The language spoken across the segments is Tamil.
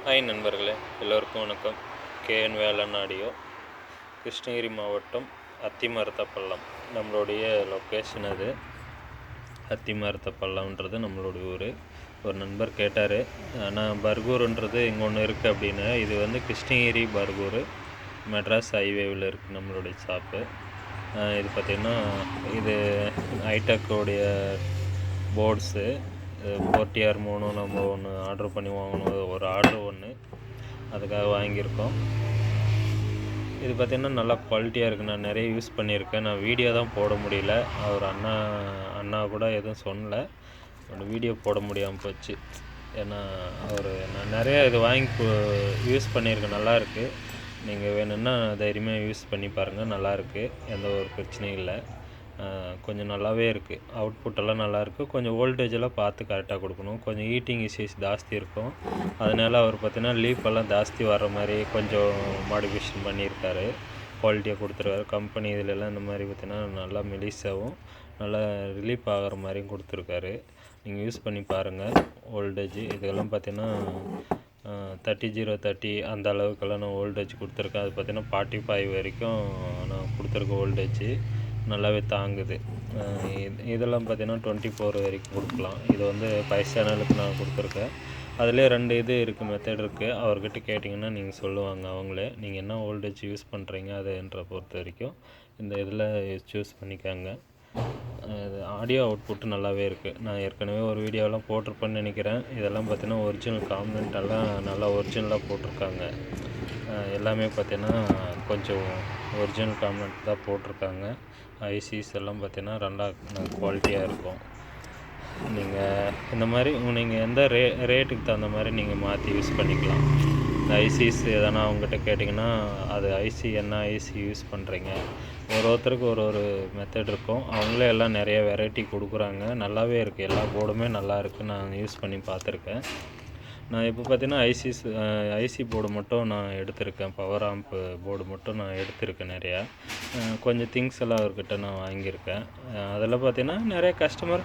ஹாய் நண்பர்களே, எல்லோருக்கும் வணக்கம். KN Velan audio. கிருஷ்ணகிரி மாவட்டம் அத்திமரத்தப்பள்ளம் நம்மளுடைய லொக்கேஷன். அது அத்திமரத்தப்பள்ளம்ன்றது நம்மளுடைய ஊர். ஒரு நண்பர் கேட்டார், ஆனால் பர்கூருன்றது இங்கே ஒன்று இருக்குது அப்படின்னு. இது வந்து கிருஷ்ணகிரி பர்கூர் மெட்ராஸ் ஹைவேவில் இருக்குது நம்மளுடைய ஷாப்பு. இது பார்த்திங்கன்னா இது ஹைடெக்கோடைய போர்ட்ஸு போர்டிஆர் 3 நம்ம ஒன்று ஆர்டர் பண்ணி வாங்கணும். ஒரு ஆர்டர் ஒன்று அதுக்காக வாங்கியிருக்கோம். இது பார்த்திங்கன்னா நல்லா குவாலிட்டியாக இருக்குது. நான் நிறைய யூஸ் பண்ணியிருக்கேன். நான் வீடியோ தான் போட முடியல. அவர் அண்ணா கூட எதுவும் சொல்லலை. வீடியோ போட முடியாமல் போச்சு. ஏன்னா நான் நிறையா இது வாங்கி யூஸ் பண்ணியிருக்கேன். நல்லாயிருக்கு. நீங்கள் வேணும்னா தைரியமாக யூஸ் பண்ணி பாருங்கள். நல்லாயிருக்கு, எந்த ஒரு பிரச்சனையும் இல்லை. கொஞ்சம் நல்லாவே இருக்குது. அவுட்புட்டெல்லாம் நல்லாயிருக்கு. கொஞ்சம் வோல்டேஜெல்லாம் பார்த்து கரெக்டாக கொடுக்கணும். கொஞ்சம் ஹீட்டிங் இஷ்யூஸ் ஜாஸ்தி இருக்கும். அதனால் அவர் பார்த்தீங்கன்னா லீப்பெல்லாம் ஜாஸ்தி வர்ற மாதிரி கொஞ்சம் மாடிஃபிகேஷன் பண்ணியிருக்காரு. குவாலிட்டியாக கொடுத்துருக்காரு. கம்பெனி இதிலெல்லாம் இந்த மாதிரி பார்த்தீங்கன்னா நல்லா மெலிசாகவும் நல்லா ரிலீஃப் ஆகிற மாதிரியும் கொடுத்துருக்காரு. நீங்கள் யூஸ் பண்ணி பாருங்கள். வோல்டேஜ் இதெல்லாம் பார்த்தீங்கன்னா 30 அந்த அளவுக்கெல்லாம் நான் வோல்டேஜ் கொடுத்துருக்கேன். அது பார்த்தீங்கன்னா 45 வரைக்கும் நான் கொடுத்துருக்கேன் வோல்டேஜ். நல்லாவே தாங்குது. இதெல்லாம் பார்த்தீங்கன்னா 24 வரைக்கும் கொடுக்கலாம். இது வந்து 5 சேனலுக்கு நான் கொடுத்துருக்கேன். அதிலே 2 இது இருக்குது, மெத்தட் இருக்குது. அவர்கிட்ட கேட்டிங்கன்னா நீங்கள் சொல்லுவாங்க அவங்களே. நீங்கள் என்ன வோல்டேஜ் யூஸ் பண்ணுறீங்க அதுன்ற பொறுத்த வரைக்கும் இந்த இதில் சூஸ் பண்ணிக்காங்க. ஆடியோ அவுட்புட்டு நல்லாவே இருக்குது. நான் ஏற்கனவே ஒரு வீடியோலாம் போட்டிருப்பேன்னு நினைக்கிறேன். இதெல்லாம் பார்த்தீங்கன்னா ஒரிஜினல் காம்பனெண்ட்டெல்லாம் நல்லா ஒரிஜினலாக போட்டிருக்காங்க. எல்லாமே பார்த்தீங்கன்னா கொஞ்சம் ஒரிஜினல் காம்பனெண்ட் தான் போட்டிருக்காங்க. ஐசிஸ் எல்லாம் பார்த்தீங்கன்னா நல்லா குவாலிட்டியாக இருக்கும். நீங்கள் இந்த மாதிரி நீங்கள் எந்த ரேட்டுக்கு தகுந்த மாதிரி நீங்கள் மாற்றி யூஸ் பண்ணிக்கலாம். இந்த ஐசிஸ் எதனா அவங்ககிட்ட கேட்டிங்கன்னா அது என்ன ஐசி யூஸ் பண்ணுறீங்க, ஒருத்தருக்கு ஒரு மெத்தட் இருக்கும். அவங்களே எல்லாம் நிறைய வெரைட்டி கொடுக்குறாங்க. நல்லாவே இருக்குது. எல்லா போர்டுமே நல்லா இருக்குது. நான் யூஸ் பண்ணி பார்த்துருக்கேன். நான் இப்போ பார்த்தீங்கன்னா ஐசி போர்டு மட்டும் நான் எடுத்திருக்கேன். பவர் ஆம்ப் போர்டு மட்டும் நான் எடுத்திருக்கேன் நிறையா. கொஞ்சம் திங்ஸ் எல்லாம் அவர்கிட்ட நான் வாங்கியிருக்கேன். அதில் பார்த்தீங்கன்னா நிறைய கஸ்டமர்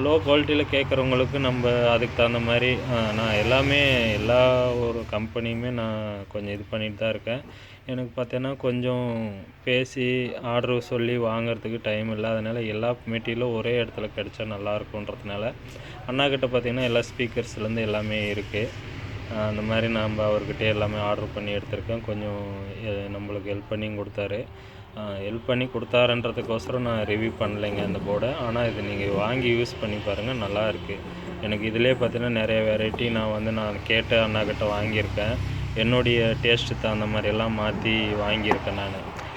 லோ குவாலிட்டியில் கேட்குறவங்களுக்கு நம்ம அதுக்கு தகுந்த மாதிரி நான் எல்லா ஒரு கம்பெனியுமே நான் கொஞ்சம் இது பண்ணிட்டு தான் இருக்கேன். எனக்கு பார்த்தீங்கன்னா கொஞ்சம் பேசி ஆர்டர் சொல்லி வாங்கிறதுக்கு டைம் இல்லை. அதனால் எல்லா மெட்டீரியலும் ஒரே இடத்துல கிடச்சா நல்லாயிருக்குன்றதுனால அண்ணாக்கிட்ட பார்த்திங்கன்னா எல்லா ஸ்பீக்கர்ஸ்லேருந்து எல்லாமே இருக்குது. அந்த மாதிரி நம்ம அவர்கிட்ட எல்லாமே ஆர்டர் பண்ணி எடுத்திருக்கேன். கொஞ்சம் நம்மளுக்கு ஹெல்ப் பண்ணியும் கொடுத்தாரு. ஹெல்ப் பண்ணி கொடுத்தாருன்றதுக்கோசரம் நான் ரிவ்யூ பண்ணலைங்க அந்த போர்டை. ஆனால் இது நீங்கள் வாங்கி யூஸ் பண்ணி பாருங்கள், நல்லா இருக்குது. எனக்கு இதிலே பார்த்திங்கன்னா நிறைய வெரைட்டி நான் கேட்ட அண்ணாக்கிட்ட வாங்கியிருக்கேன். என்னுடைய டேஸ்ட்டு தகுந்த மாதிரியெல்லாம் மாற்றி வாங்கியிருக்கேன் நான்.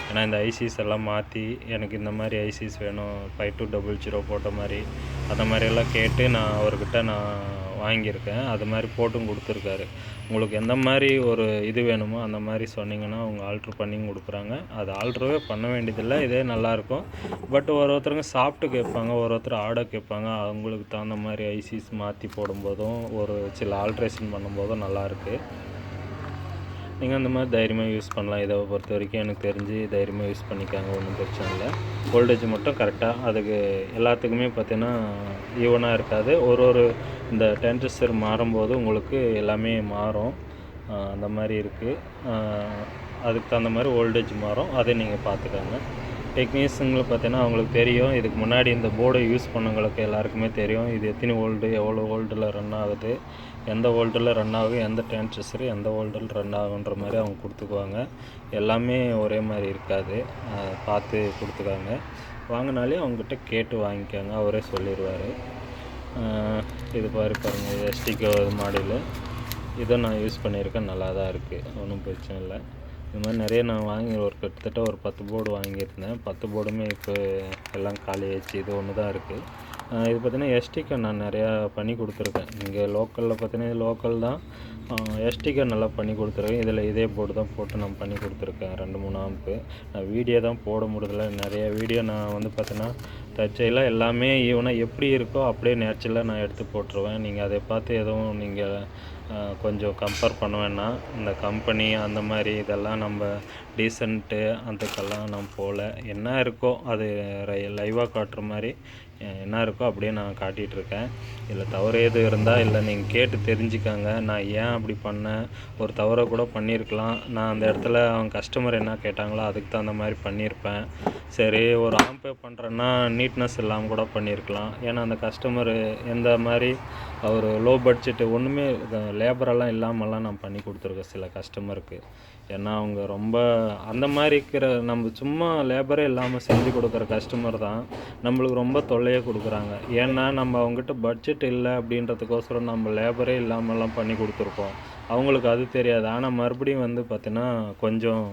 ஏன்னா இந்த ஐசிஸ் எல்லாம் மாற்றி எனக்கு இந்த மாதிரி ஐசிஸ் வேணும் 5200 போட்ட மாதிரி அந்த மாதிரியெல்லாம் கேட்டு நான் அவர்கிட்ட வாங்கியிருக்கேன். அது மாதிரி போட்டும் கொடுத்துருக்காரு. உங்களுக்கு எந்த மாதிரி ஒரு இது வேணுமோ அந்த மாதிரி சொன்னிங்கன்னா அவங்க ஆல்ட்ரு பண்ணியும் கொடுக்குறாங்க. அது ஆல்ட்ருவே பண்ண வேண்டியதில்லை, இதே நல்லாயிருக்கும். பட் ஒருத்தருங்க சாப்பிட்டு கேட்பாங்க, ஒருத்தர் ஆர்டர் கேட்பாங்க. அவங்களுக்கு தகுந்த மாதிரி ஐசிஸ் மாற்றி போடும்போதும் ஒரு சில ஆல்ட்ரேஷன் பண்ணும்போதும் நல்லாயிருக்கு. நீங்கள் அந்த மாதிரி தைரியமாக யூஸ் பண்ணலாம். இதை பொறுத்த வரைக்கும் எனக்கு தெரிஞ்சு தைரியமாக யூஸ் பண்ணிக்காங்க, ஒன்றும் பிரச்சனை இல்லை. வோல்டேஜ் மட்டும் கரெக்டாக அதுக்கு எல்லாத்துக்குமே பார்த்தீங்கன்னா ஈவனாக இருக்காது. ஒரு இந்த டெம்பரேச்சர் மாறும்போது உங்களுக்கு எல்லாமே மாறும். அந்த மாதிரி இருக்குது. அதுக்கு தகுந்த மாதிரி வோல்டேஜ் மாறும். அதை நீங்கள் பார்த்துக்கோங்க. டெக்னீஷியன்களை பார்த்தீங்கன்னா அவங்களுக்கு தெரியும். இதுக்கு முன்னாடி இந்த போர்டை யூஸ் பண்ணவங்களுக்கு எல்லாருக்குமே தெரியும் இது எத்தனை வோல்ட்டு, எவ்வளோ வோல்ட்டில் ரன் ஆகுது, எந்த வோல்ட்டில் ரன் ஆகும், எந்த டெம்பரேச்சர் எந்த வோல்ட்டில் ரன் ஆகுன்ற மாதிரி அவங்க கொடுத்துக்குவாங்க. எல்லாமே ஒரே மாதிரி இருக்காது, பார்த்து கொடுத்துக்காங்க. வாங்கினாலே அவங்ககிட்ட கேட்டு வாங்கிக்கோங்க, அவரே சொல்லிடுவார். இது பாருங்கள், எஸ்டிகோ மாடலு. இதை நான் யூஸ் பண்ணியிருக்கேன். நல்லா தான் இருக்குது, ஒன்றும் பிரச்சனை இல்லை. இது மாதிரி நிறைய நான் வாங்கி கிட்டத்தட்ட ஒரு 10 போர்டு வாங்கியிருந்தேன். 10 போர்டுமே இப்போ எல்லாம் காலி ஆயிடுச்சு. இது ஒன்று தான் இருக்குது. இது பார்த்திங்கன்னா எஸ்டிகே நான் நிறையா பண்ணி கொடுத்துருக்கேன். இங்கே லோக்கலில் பார்த்தீங்கன்னா இது லோக்கல் தான். எஸ்டிகே நல்லா பண்ணி கொடுத்துருக்கேன். இதில் இதே போர்டு தான் போட்டு நான் பண்ணி கொடுத்துருக்கேன். 2-3 ஆம்பு. நான் வீடியோ தான் போட முடியல. நிறைய வீடியோ நான் பார்த்தீங்கன்னா தற்செயலாக எல்லாமே ஈவனாக எப்படி இருக்கோ அப்படியே நேச்சுரலாக நான் எடுத்து போட்டுருவேன். நீங்கள் அதை பார்த்து எதுவும் நீங்கள் கொஞ்சம் கம்பேர் பண்ண வேணாம். இந்த கம்பெனி அந்த மாதிரி இதெல்லாம் நம்ம டீசென்ட்டு அதுக்கெல்லாம் நான் போகல. என்ன இருக்கோ அது லைவாக காட்டுற மாதிரி என்ன இருக்கோ அப்படியே நான் காட்டிகிட்ருக்கேன். இதில் தவறு எது இருந்தால் இல்லை நீங்கள் கேட்டு தெரிஞ்சுக்கங்க. நான் ஏன் அப்படி பண்ணேன், ஒரு தவறை கூட பண்ணியிருக்கலாம். நான் அந்த இடத்துல அவங்க கஸ்டமர் என்ன கேட்டாங்களோ அதுக்கு தகுந்த மாதிரி பண்ணியிருப்பேன். சரி, ஒரு ஆம்பே பண்ணுறேன்னா நீட்னஸ் இல்லாமல் கூட பண்ணியிருக்கலாம். ஏன்னா அந்த கஸ்டமரு எந்த மாதிரி அவர் லோ பட்ஜெட்டு ஒன்றுமே லேபரெல்லாம் இல்லாமல்லாம் நான் பண்ணி கொடுத்துருக்கேன் சில கஸ்டமருக்கு. ஏன்னா அவங்க ரொம்ப அந்த மாதிரி இருக்கிற நம்ம சும்மா லேபரே இல்லாமல் செஞ்சு கொடுக்குற கஸ்டமர் தான் நம்மளுக்கு ரொம்ப தொல்லையே கொடுக்குறாங்க. ஏன்னா நம்ம அவங்ககிட்ட பட்ஜெட் இல்லை அப்படின்றதுக்கோசரம் நம்ம லேபரே இல்லாமல்லாம் பண்ணி கொடுத்துருக்கோம். அவங்களுக்கு அது தெரியாது. ஆனால் மறுபடியும் வந்து பார்த்தீங்கன்னா கொஞ்சம்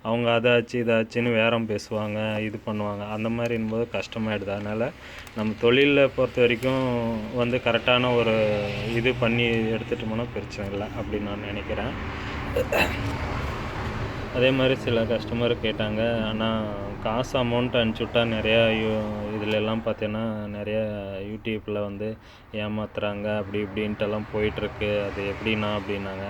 அவங்க அதாச்சு இதாச்சுன்னு பேரம் பேசுவாங்க, இது பண்ணுவாங்க. அந்த மாதிரின்போது கஷ்டமாயிடுது. அதனால் நம்ம தொழிலில் பொறுத்த வரைக்கும் வந்து கரெக்டான ஒரு இது பண்ணி எடுத்துகிட்டு போனால் பிரச்சனை இல்லை அப்படின்னு நான் நினைக்கிறேன். அதே மாதிரி சில கஸ்டமர் கேட்டாங்க, ஆனால் காசு அமௌண்ட் அனுப்பிச்சுட்டா நிறையா இதிலெல்லாம் பார்த்தீங்கன்னா நிறையா யூடியூப்பில் வந்து ஏமாத்துறாங்க அப்படி இப்படின்ட்டெல்லாம் போயிட்டுருக்கு. அது எப்படின்னா அப்படின்னாங்க.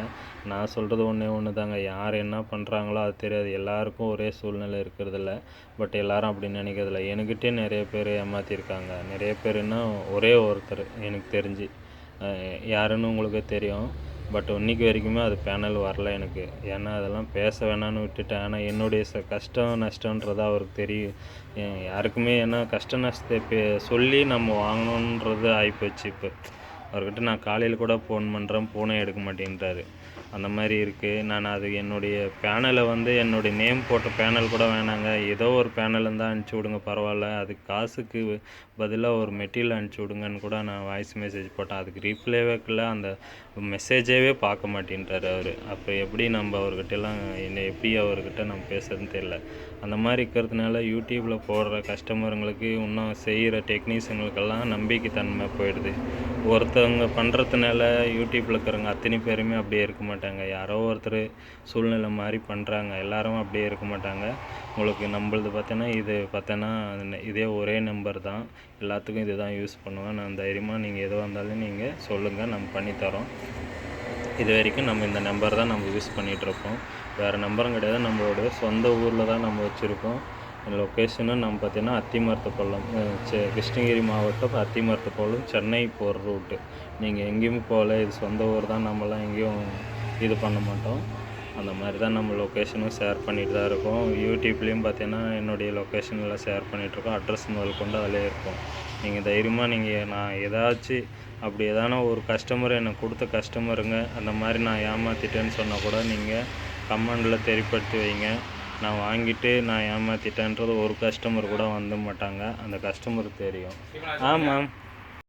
நான் சொல்கிறது ஒன்று தாங்க. யார் என்ன பண்ணுறாங்களோ அது தெரியாது. எல்லாருக்கும் ஒரே சூழ்நிலை இருக்கிறதில்ல. பட் எல்லாரும் அப்படி நினைக்கிறதில்ல. என்கிட்டே நிறைய பேர் ஏமாற்றிருக்காங்க. நிறைய பேருன்னா ஒரே ஒருத்தர் எனக்கு தெரிஞ்சு யாருன்னு உங்களுக்கு தெரியும். பட் இன்னைக்கு வரைக்குமே அது பேனல் வரல எனக்கு. ஏன்னா அதெல்லாம் பேச வேணான்னு விட்டுட்டேன். ஆனால் என்னுடைய கஷ்டம் நஷ்டன்றது அவருக்கு தெரியும். யாருக்குமே ஏன்னா கஷ்ட நஷ்டத்தை சொல்லி நம்ம வாங்கணுன்றது ஆகிப்போச்சு. இப்போ அவர்கிட்ட நான் காலையில் கூட ஃபோன் பண்ணுறேன், ஃபோனே எடுக்க மாட்டேன்றாரு. அந்த மாதிரி இருக்குது. நான் அது என்னுடைய பேனலை வந்து என்னுடைய நேம் போட்ட பேனல் கூட வேணாங்க, ஏதோ ஒரு பேனல் இருந்தால் அனுப்பிச்சி விடுங்க பரவாயில்ல, அதுக்கு காசுக்கு பதிலாக ஒரு மெட்டீரியல் அனுப்பிச்சி விடுங்கன்னு கூட நான் வாய்ஸ் மெசேஜ் போட்டேன். அதுக்கு ரீப்ளேவே வைக்கல, அந்த மெசேஜேவே பார்க்க மாட்டேன்றார் அவர். அப்போ எப்படி நம்ம அவர்கிட்டலாம் எப்படி அவர்கிட்ட நம்ம பேசுறதுன்னு தெரியல. அந்த மாதிரி இருக்கிறதுனால யூடியூப்பில் போடுற கஸ்டமருங்களுக்கு இன்னும் செய்கிற டெக்னீஷியனுங்களுக்கெல்லாம் நம்பிக்கைத்தன்மை போயிடுது. ஒருத்தவங்க பண்ணுறதுனால யூடியூப்பில் இருக்கிறவங்க அத்தனை பேருமே அப்படியே இருக்க மாட்டாங்க. யாரோ ஒருத்தர் சூழ்நிலை மாதிரி பண்ணுறாங்க. எல்லாரும் அப்படியே இருக்க மாட்டாங்க. உங்களுக்கு நம்மளது பார்த்தோன்னா இது பார்த்தோன்னா இதே ஒரே நம்பர் தான், எல்லாத்துக்கும் இது தான் யூஸ் பண்ணுவேன். நான் தைரியமாக நீங்கள் எதுவாக இருந்தாலும் நீங்கள் சொல்லுங்கள், நம்ம பண்ணித்தரோம். இது வரைக்கும் நம்ம இந்த நம்பர் தான் நம்ம யூஸ் பண்ணிகிட்ருக்கோம். வேறு நம்பரும் கிடையாது. நம்மளோட சொந்த ஊரில் தான் நம்ம வச்சுருக்கோம். லொக்கேஷனும் நம்ம பார்த்திங்கன்னா அத்திமரத்துப்பள்ளம், கிருஷ்ணகிரி மாவட்டம் அத்திமரத்துப்பள்ளம், சென்னை போகிற ரூட்டு. நீங்கள் எங்கேயுமே போகல, இது சொந்த ஊர் தான். நம்மலாம் எங்கேயும் இது பண்ண மாட்டோம். அந்த மாதிரி தான் நம்ம லொக்கேஷனும் ஷேர் பண்ணிட்டு தான் இருக்கோம். யூடியூப்லேயும் பார்த்தீங்கன்னா என்னுடைய லொக்கேஷனில் ஷேர் பண்ணிகிட்ருக்கோம். அட்ரஸ் முதல் கொண்டு அதிலே இருக்கும். நீங்கள் தைரியமாக நான் ஏதாச்சும் அப்படி எதான ஒரு கஸ்டமர் எனக்கு கொடுத்த கஸ்டமருங்க அந்த மாதிரி நான் ஏமாற்றிட்டேன்னு சொன்னால் கூட நீங்கள் கமெண்டில் தெரியப்படுத்தி வைங்க. நான் வாங்கிட்டு நான் ஏமாற்றிட்டேன்றது ஒரு கஸ்டமர் கூட வந்து மாட்டாங்க. அந்த கஸ்டமருக்கு தெரியும். ஆமாம்.